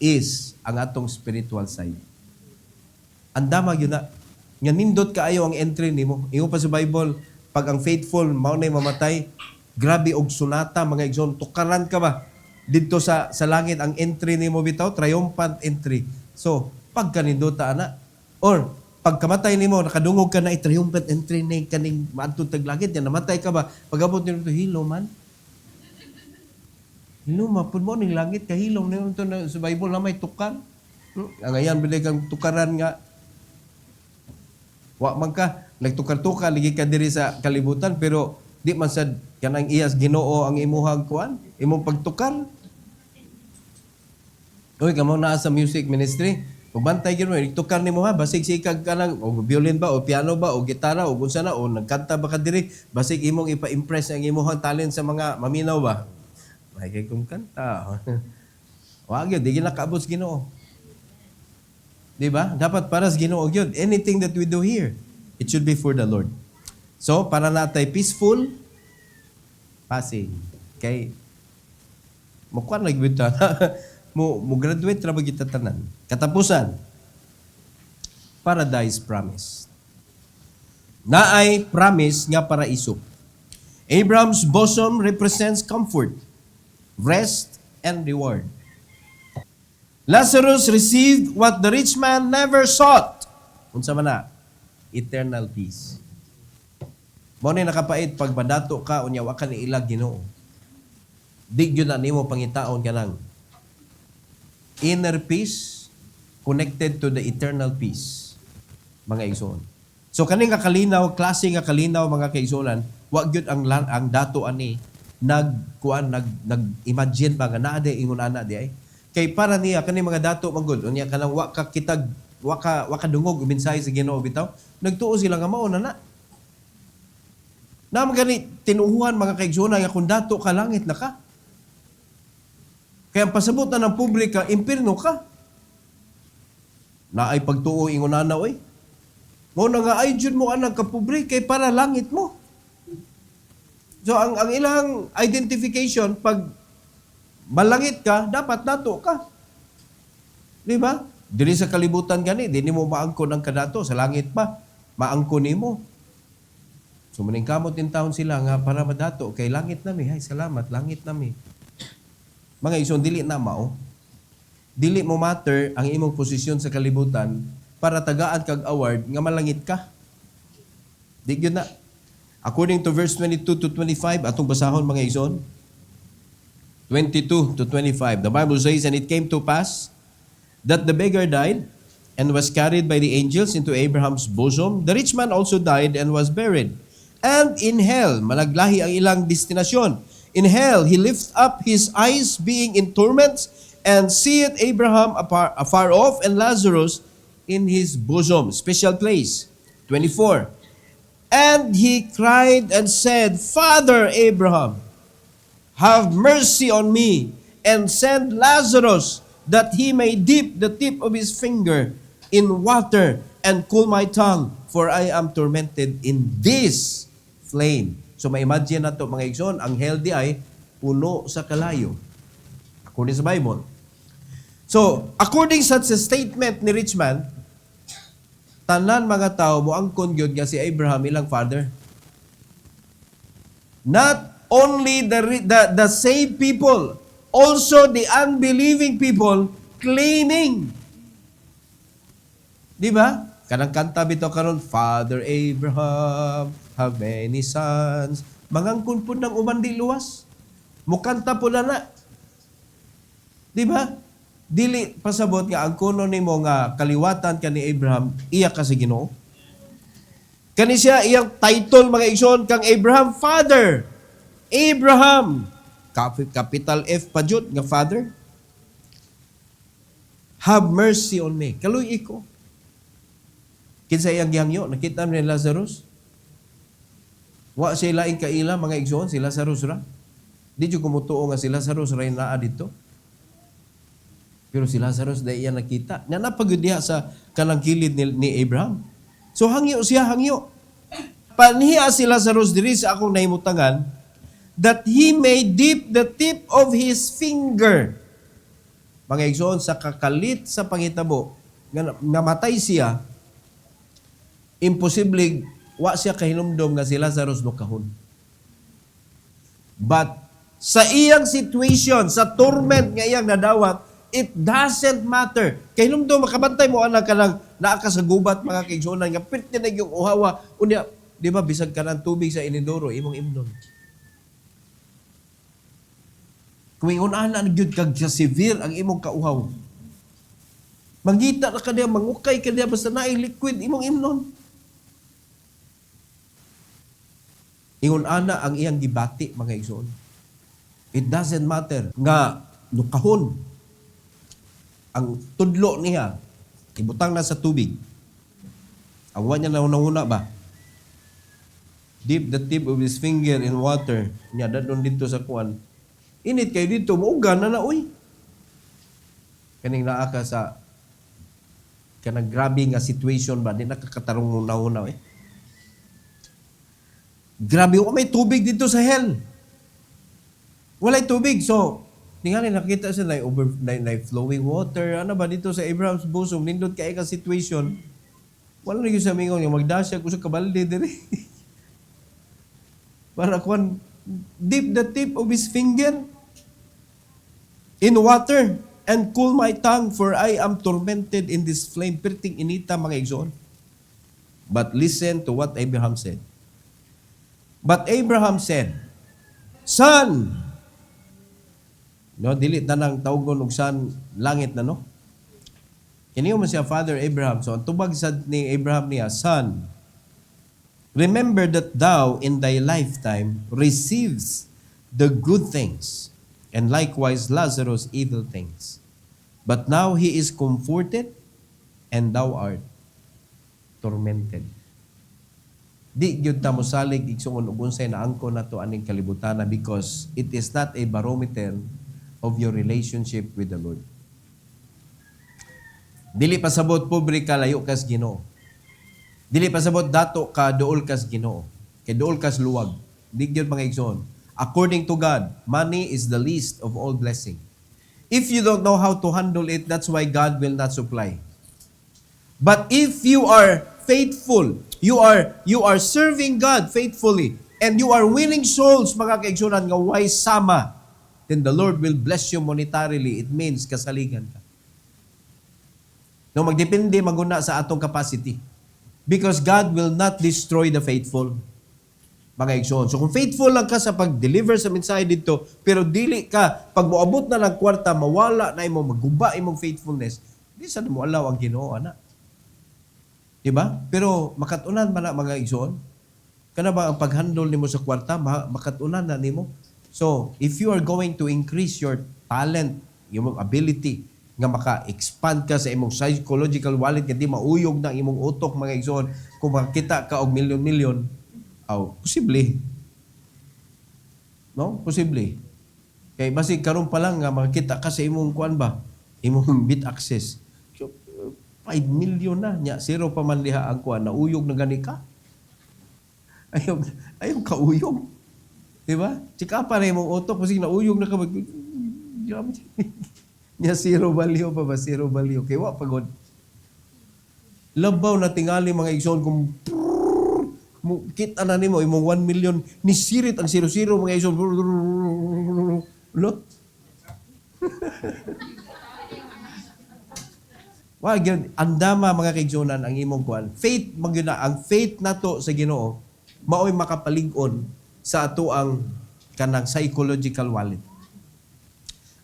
is ang atong spiritual side. Andama yun na. Nga nindot kaayo ang entry nimo. Ingo pa sa Bible, pag ang faithful mao nay mamatay, grabe og sunata mga igsoon, tukaran ka ba didto sa langit ang entry nimo bitaw, triumphant entry. So, pag kanindota ana or pagkamatay nimo nakadungog ka na triumphant entry ni kaning maadtong taglangit nya namatay ka ba pag-abot nimo to hilo man. Hilo mapud mo ning langit kahilom nimo to sa Bible na may tukar. Ang ayan bilay kang tukaran nga wa man ka nagtukar-tukar ligi ka diri sa kalibutan pero di man sad kanang iyas Ginoo ang imuhang kuan, imong pagtukar. Oy, kamo naa sa music ministry, pagbantay gyud mo, tukar nimo ha, basig sikag ka lang o violin ba o piano ba o gitara o unsa na o nagkanta ba ka diri, basig imong ipa-impress ang imuhang talent sa mga maminaw ba. May kay kung kanta. Wa gyud di ginakaabot sa Ginoo. Di ba? Dapat para sa Ginoo gyud. Anything that we do here, it should be for the Lord. So, para natay peaceful passing. Kay mukuan nagbita mo graduate ra ba kita tanan. Katapusan. Paradise promise. Naay promise nga paraiso. Abraham's bosom represents comfort, rest, and reward. Lazarus received what the rich man never sought. Unsa man na? Eternal peace. Mao ni nakapait pag badato ka unya wa ka ni ilag Ginoo. Di gyud na nimo pangitaon kanang inner peace connected to the eternal peace. Mga igsoon. So kaning nga kalinaw, klase nga kalinaw mga kaigsuonan, wa gyud ang dato ani nag-imagine ba nga naa di ingon ana di ay. Kay para niya kani mga dato manggod unya kanang wa ka dungog mensahe sa Ginoo bitaw nagtuo sila nga mao na. Na magani tinuhuhan mga kaigsuonan nga kung dato ka langit na ka. Kaya ang pasabot na ng publika impierno ka. Na ay pagtuo ingon ana oy. Mo na nga ay jud mo anang kapobre kay para langit mo. So ang ilang identification pag malangit ka, dapat dato ka. Di ba? Dili sa kalibutan gani, di mo maangkon ang kadato. Sa langit pa, maangkon nimo. So maningkamot din taon sila nga para madato. Kay langit nami. Hay, salamat, langit nami. Mga igsoon, dili na mao. Dili mo matter ang imong posisyon sa kalibutan para tagaan kag award nga malangit ka. Di yun na. According to verse 22 to 25, atong basahon mga igsoon, 22 to 25. The Bible says, "And it came to pass that the beggar died and was carried by the angels into Abraham's bosom. The rich man also died and was buried. And in hell, malaglahi ang ilang destinasyon. In hell, he lifts up his eyes being in torments and seeth Abraham afar off and Lazarus in his bosom." Special place. 24. "And he cried and said, Father Abraham, have mercy on me, and send Lazarus, that he may dip the tip of his finger in water and cool my tongue, for I am tormented in this flame." So ma-imagine na to mga igsoon, ang hell di ay puno sa kalayo. According sa Bible. So, according sa statement ni rich man, tanan mga tao mo ang kongyod nga si Abraham ilang father. Not only the saved people, also the unbelieving people claiming. Di ba? Kanang kanta bito karon, Father Abraham, have many sons. Mangangkon po ng umandi luwas. Mukanta po na. Di ba? Dili pasabot nga ang kuno nimo nga kaliwatan ka ni Abraham, iya ka sa Ginoo. Kani siya iyang title mga igsoon kang Abraham, Father. Abraham. Capital F pa jud nga Father. Have mercy on me. Kaluy iko. Kinsa iyang gihangyo, nakita ni Lazarus? Wa siya laing kaila mga igsoon, si Lazarus ra. Di jud kumutuo nga si Lazarus ra naa dito. Pero si Lazarus dahil iyan nakita. Na napagod diha sa kanang kilid ni Abraham. So hangyo siya, hangyo. Panihiya si Lazarus diri sa akong nahimutangan, that he may dip the tip of his finger. Mga igsoon, sa kakalit sa pangitabo, nga namatay siya, imposible, wa siya kahinumdom nga si Lazarus nukahon. But, sa iyang situation, sa torment nga iyang nadawat, it doesn't matter. Kahinumdom, makabantay mo anak ka lang, naa ka sa gubat, mga kaigsunan, nga pirtinag yung uhawa, unya, di ba, bisag ka ng tubig sa inidoro, imong imnon. Kung ingon ana gyud kag sa severe ang imong kauhaw. Mangita na ka diya, mangukay ka diya, basta naay liquid, imong imnon. Ingon ana ang iyang gibati, mga igsoon. It doesn't matter nga nukahon ang tudlo niya, ibutang na sa tubig. Ang wa niya nauna ba? Dip the tip of his finger in water. Niya dadon dito sa kuan. Init kayo dito, maugan na uy. Kaning naa ka sa kanang grabe nga situation ba, di nakakatarong una eh. Grabe ko, may tubig dito sa hell. Walay tubig, so tingali nakita siya na flowing water, ano ba dito sa Abraham's bosom, nindot kay ka situation. Wala na yung sa mingon, yung magdasya ko sa kabalde dire. Para kuan dip the tip of his finger in water and cool my tongue, for I am tormented in this flame. Perting inita, mga igsoon. But listen to what Abraham said. But Abraham said, Son! No, dilit na nang tawgon og son, langit na, no? Kiniyo man siya, Father Abraham. So, ang tubag sa ni Abraham niya, Son, remember that thou in thy lifetime receives the good things, and likewise Lazarus evil things. But now he is comforted, and thou art tormented. Di gyud ta mosalig igsoon ug unsay naangkon nato aning kalibutan, because it is not a barometer of your relationship with the Lord. Dili pasabot pobre ka, layo kas Ginoo. Dili pasabot dato ka, duol kas Ginoo. Kay duol kas luwag. Di gyud mga igsoon. According to God, money is the least of all blessing. If you don't know how to handle it, that's why God will not supply. But if you are faithful, you are serving God faithfully, and you are winning souls, mga kaigsunan, nga way sama, then the Lord will bless you monetarily. It means kasaligan ka. No, magdepende maguna sa atong capacity. Because God will not destroy the faithful. Mga igsoon. So kung faithful lang ka sa pag-deliver sa mensahe dito, pero dili ka, pag moabot na ng kwarta, mawala na imo, maguba imong faithfulness, di sa mo alaw ang Ginoo, ana. Diba? Pero makatunan man na, mga igsoon. Kana ba ang pag-handle nimo sa kwarta, makatunan na nimo. So, if you are going to increase your talent, yung ability, nga maka-expand ka sa imong psychological wallet, nga di mauyog na imong utok, mga igsoon, kung makakita ka og milyon-milyon, posible. No? Posible. Kaya basig karon pa lang nga makakita ka sa imong kuan ba? Imong bit access. So, 5 million na nya, zero pa man diha ang kuan, nauyog na gani ka. Ayaw kauyog. Diba? Chika pa na imong utok, kasi nauyog na ka. Nya zero value pa ba? Zero value. Kaya wa pagod. Labaw na tingali mga igsoon kung kita na nimo imong 1 million, nisirit ang 00 mga igsoon. No? Wa gyud andama mga kaigsunan ang imong kuan. Faith magyuna, ang faith nato sa Ginoo maoy makapalig-on sa ato ang kanang psychological wallet.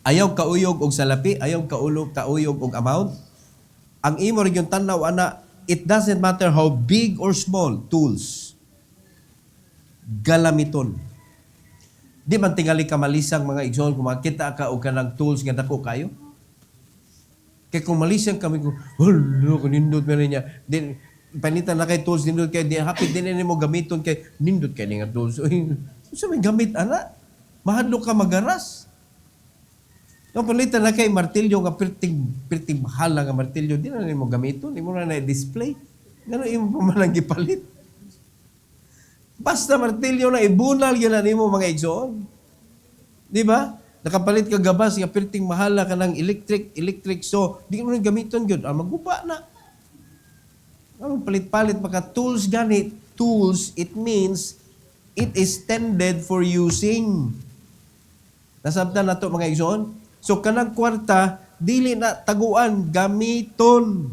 Ayaw kauyog og salapi, ayaw kauyog og amount. Ang imo rin yung tanaw, ana, it doesn't matter how big or small tools. Galamiton. Di man tingali ka malisang mga igsoon kung makita ka o kanang tools nga dako kayo. Kaya kung malisang kami ko, nindot mo niya. Then, panitan na kay tools, nindot kayo, hapit din mo gamiton kay, nindot kayo nga tools. So, may gamit, ana. Mahadlo ka magaras. No, palitan na kay martilyo nga perting mahal nga martilyo, di na mo gamiton, di mo na na-display. Gano'n imo pa man ang gipalit. Basta martilyo na ibunal yun na nimo mga igsoon. Di ba? Nakapalit ka gabas, nga perting mahala ka ng electric. So, di mo rin gamiton yun. Maguba na. Palit-palit maka tools ganit. Tools, it means it is tended for using. Nasabtan na to mga igsoon. So, kanang kwarta, dili na taguan, gamiton.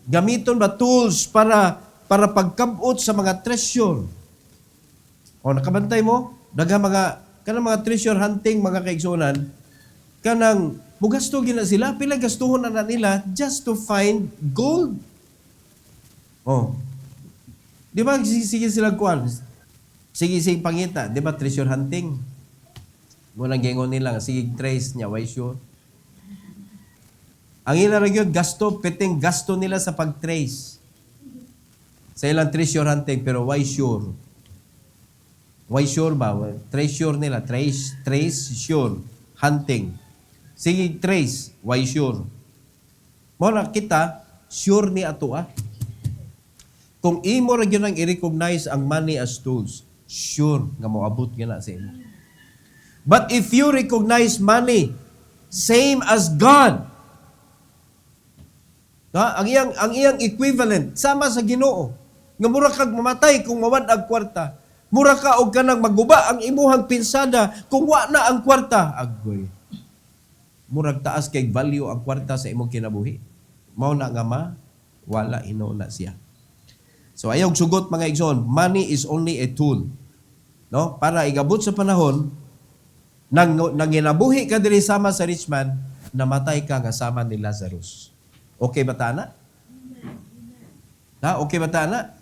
Gamiton ba tools para pagkabot sa mga treasure. O nakabantay mo, kanang mga treasure hunting mga kaigsunan, kanang mugasto gina sila, pila gastuhon na nila just to find gold. Oh. Di ba sige sila kuan? Sige pangita, di ba treasure hunting? Muna gingon nila, sige trace niya, why sure? Ang ilang yun, piting gasto nila sa pag-trace. Sa ilang treasure hunting, pero why sure? Why sure ba? Treasure nila, trace, sure, hunting. Sige, trace, why sure? Muna kita, sure ni ato Kung imo ra gyud ang i-recognize ang money as tools, sure nga moabot gyud sa imo. But if you recognize money same as God, ang iyang equivalent sama sa Ginoo, nga mura kag mamatay kung mawad ang kwarta, mura ka og kanang maguba ang imuhang pinsada kung wa na ang kwarta, agoy. Murag taas kay value ang kwarta sa imong kinabuhi. Mao na nga wala na siya. So ayaw sugot mga igsoon, money is only a tool. No? Para igabot sa panahon nang ginabuhi ka diri sama sa rich man, namatay ka nga sama ni Lazarus. Okay ba tana? Okay ba tana?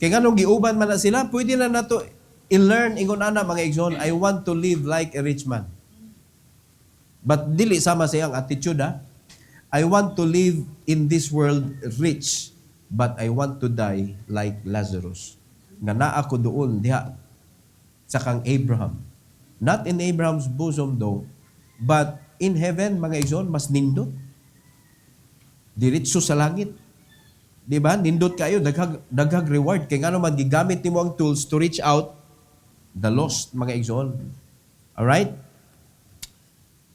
Kaya nga nung giuban man na sila, pwede na nato i-learn ingon ana mga igsoon, I want to live like a rich man. But dili sama sa iyang attitude I want to live in this world rich, but I want to die like Lazarus. Nga naa ko doon diha sa kang Abraham. Not in Abraham's bosom though, but in heaven mga igsoon, mas nindot. Diretso sa langit. Di ba? Nindot kayo, daghag reward. Kaya nga naman, gigamit nimo ang tools to reach out the lost, mga igsoon. Alright?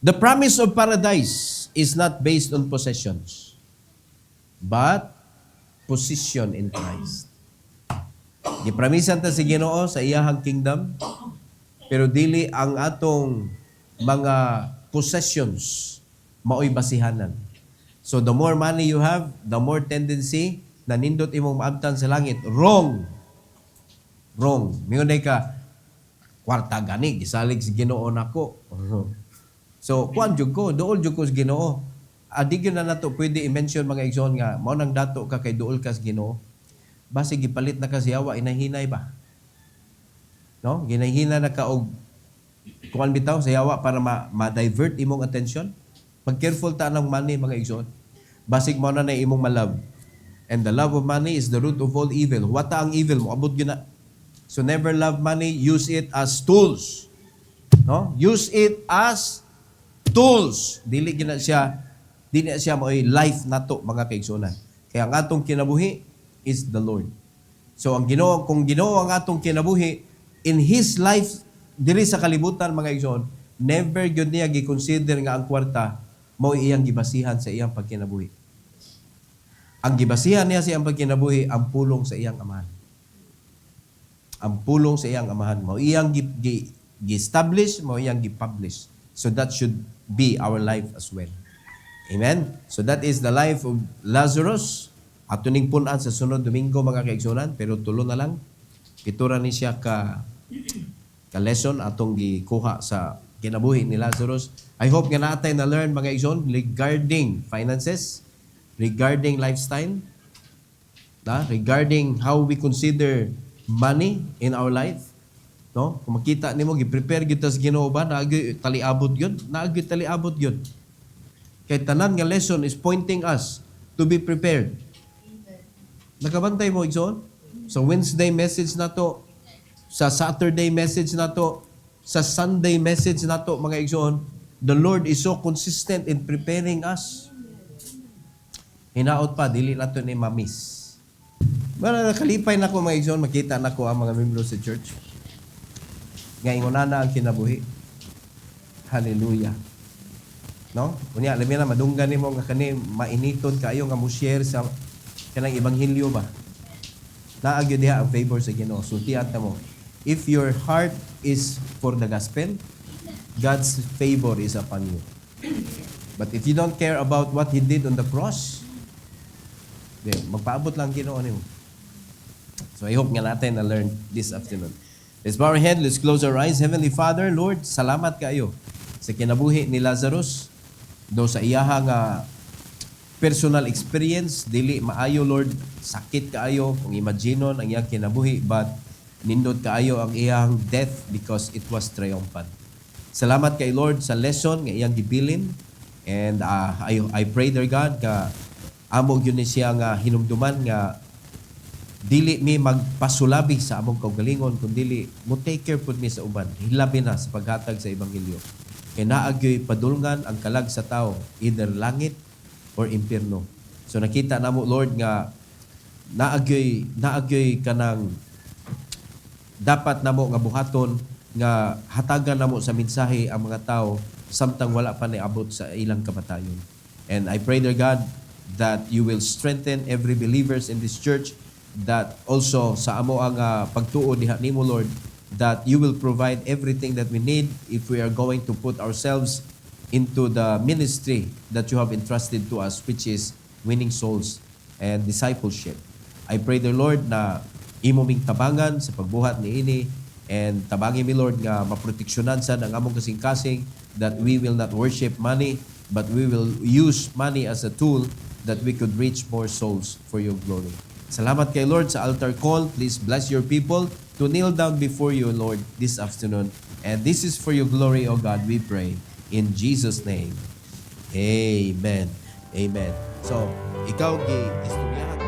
The promise of paradise is not based on possessions, but position in Christ. Gipramisan ta si Ginoo sa iyahang kingdom, pero dili ang atong mga possessions maoy basihanan. So the more money you have, the more tendency na nindot imong maabtan sa langit. Wrong. Mingon ka, kwarta gani, gisalig si Ginoo nako. So, kuan jud ko, duol jud ko sa Ginoo. Adi gyud na nato pwede i-mention mga igsoon nga mao nang dato ka kay duol ka sa Ginoo. Basi gipalit na ka siyawa, inahinay ba? No? Ginahina na ka og kuan bitaw sa yawa para ma-divert imong attention. Pag-careful ta ng money, mga igsoon. Basig mo na imong malove. And the love of money is the root of all evil. Wata ang evil mo, abot yun na. So never love money, use it as tools. No? Use it as tools. Dili na siya mo life nato mga kaigsunan. Kaya ang atong kinabuhi is the Lord. So kung Ginoo ang atong kinabuhi in His life diri sa kalibutan mga igsoon, never gyud niya gi-consider nga ang kwarta mao iyang gibasihan sa iyang pagkinabuhi. Ang gibasihan niya sa iyang pagkinabuhi ang pulong sa iyang amahan. Ang pulong sa iyang amahan mao iyang gi-establish, mao iyang gi-publish. So that should be our life as well. Amen? So that is the life of Lazarus. Ato ning pun-an sa sunod Domingo mga kaigsunan, pero tulo na lang. Itura ni siya ka lesson atong gikuha sa kinabuhi ni Lazarus. I hope nga natin na-learn mga igsoon regarding finances, regarding lifestyle, regarding how we consider money in our life. No? Kung makita nimo gi-prepare gyud ta sa Ginoo ba, naagi taliabot gyud, Kay tanan nga lesson is pointing us to be prepared. Nakabantay mo igsoon? Sa Wednesday message na to, sa Saturday message na to, sa Sunday message na to, mga igsoon, the Lord is so consistent in preparing us. Hinaot pa, dili nato ni mamis. Bara nakalipay na ko mga igsoon, makita na ko ang mga membro sa church. Nga ingonana ang kinabuhi. Hallelujah. No? Unya, alam na madunggan nimo nga kani mainiton kayo nga mo share sa kanang ebanghelyo ba? Naagyo diha ang favor sa Ginoo. Sultian ta mo. If your heart is for the gospel, God's favor is upon you. But if you don't care about what He did on the cross, magpaabot lang Ginoo nimo. So I hope nga natin na learn this afternoon. Let's bow our head, let's close our eyes. Heavenly Father, Lord, salamat kayo sa kinabuhi ni Lazarus. Do sa iyaha nga personal experience, dili maayo, Lord, sakit kaayo kung imaginon ang iyang kinabuhi, but nindot kaayo ang iyang death because it was triumphant. Salamat kay Lord sa lesson nga iyang gibilin, and I pray, dear God, nga amo yun siya nga hinumduman nga dili mi magpasulabi sa among kaugalingon, kundi mo take care pud mi sa uban, hilabi na sa paghatag sa ebanghelyo. Kay naagyoy padulngan ang kalag sa tao, either langit or impierno. So nakita namo, Lord, nga naagyoy kanang dapat namo nga buhaton nga hatagan namo sa mensahe ang mga tao samtang wala pa niabot sa ilang kamatayon. And I pray, dear God, that you will strengthen every believers in this church, that also sa amo ang pagtuo diha nimo, Lord, that you will provide everything that we need if we are going to put ourselves into the ministry that you have entrusted to us, which is winning souls and discipleship. I pray, dear Lord, na imo ming tabangan sa pagbuhat ni ini, and tabangin mi, Lord, nga maproteksyonan sad ang among kasing-kasing, that we will not worship money, but we will use money as a tool that we could reach more souls for your glory. Salamat kay Lord sa altar call. Please bless your people to kneel down before you, Lord, this afternoon. And this is for your glory, O God, we pray. In Jesus' name. Amen. Amen. So, ikaw, istoryahan